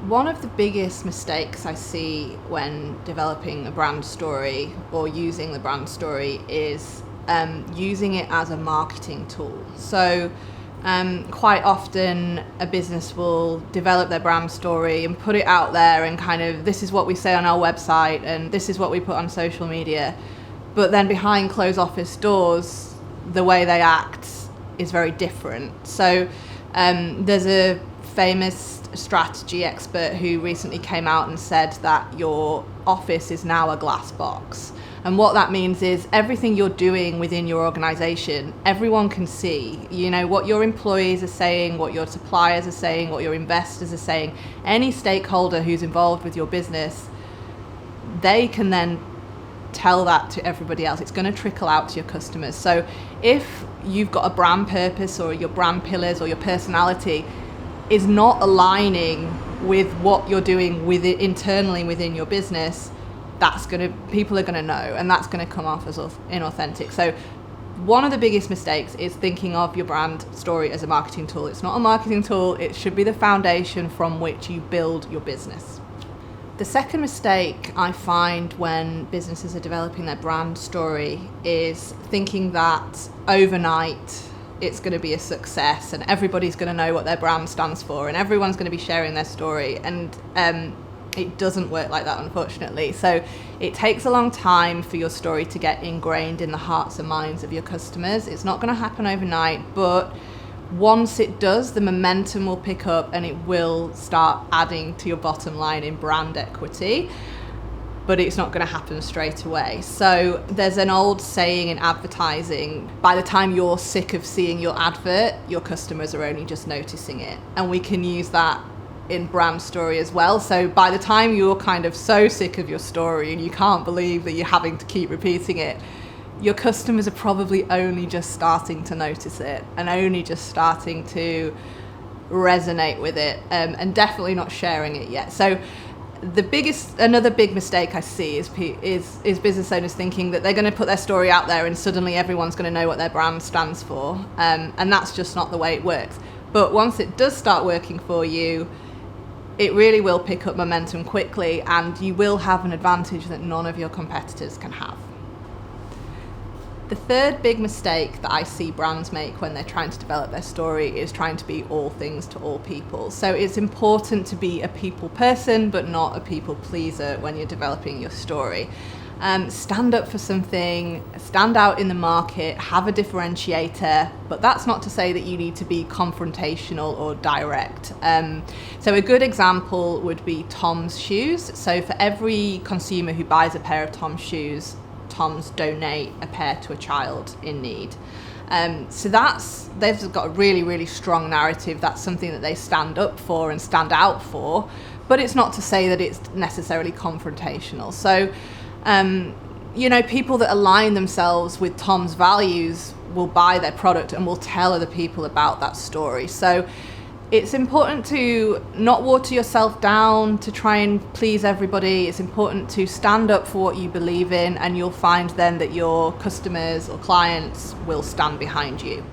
One of the biggest mistakes I see when developing a brand story or using the brand story is using it as a marketing tool. So quite often a business will develop their brand story and put it out there and kind of, this is what we say on our website and this is what we put on social media. But then behind closed office doors, the way they act is very different. So there's a famous strategy expert who recently came out and said that your office is now a glass box. And what that means is everything you're doing within your organization, everyone can see, you know, what your employees are saying, what your suppliers are saying, what your investors are saying. Any stakeholder who's involved with your business, they can then tell that to everybody else. It's going to trickle out to your customers. So if you've got a brand purpose or your brand pillars or your personality is not aligning with what you're doing with it internally within your business, people are going to know, and that's going to come off as inauthentic. So one of the biggest mistakes is thinking of your brand story as a marketing tool. It's not a marketing tool. It should be the foundation from which you build your business. The second mistake I find when businesses are developing their brand story is thinking that overnight it's going to be a success and everybody's going to know what their brand stands for and everyone's going to be sharing their story. And it doesn't work like that, unfortunately. So it takes a long time for your story to get ingrained in the hearts and minds of your customers. It's not going to happen overnight, but once it does, the momentum will pick up and it will start adding to your bottom line in brand equity. But it's not going to happen straight away. So there's an old saying in advertising, by the time you're sick of seeing your advert, your customers are only just noticing it. And we can use that in brand story as well. So by the time you're kind of so sick of your story and you can't believe that you're having to keep repeating it, your customers are probably only just starting to notice it and only just starting to resonate with it, and definitely not sharing it yet. So another big mistake I see is business owners thinking that they're going to put their story out there and suddenly everyone's going to know what their brand stands for, and that's just not the way it works. But once it does start working for you, it really will pick up momentum quickly and you will have an advantage that none of your competitors can have. The third big mistake that I see brands make when they're trying to develop their story is trying to be all things to all people. So it's important to be a people person, but not a people pleaser when you're developing your story. Stand up for something, stand out in the market, have a differentiator, but that's not to say that you need to be confrontational or direct. So a good example would be Tom's shoes. So for every consumer who buys a pair of Tom's shoes, Tom's donate a pair to a child in need. So they've got a really, really strong narrative. That's something that they stand up for and stand out for, but it's not to say that it's necessarily confrontational. So, people that align themselves with Tom's values will buy their product and will tell other people about that story. So it's important to not water yourself down to try and please everybody. It's important to stand up for what you believe in, and you'll find then that your customers or clients will stand behind you.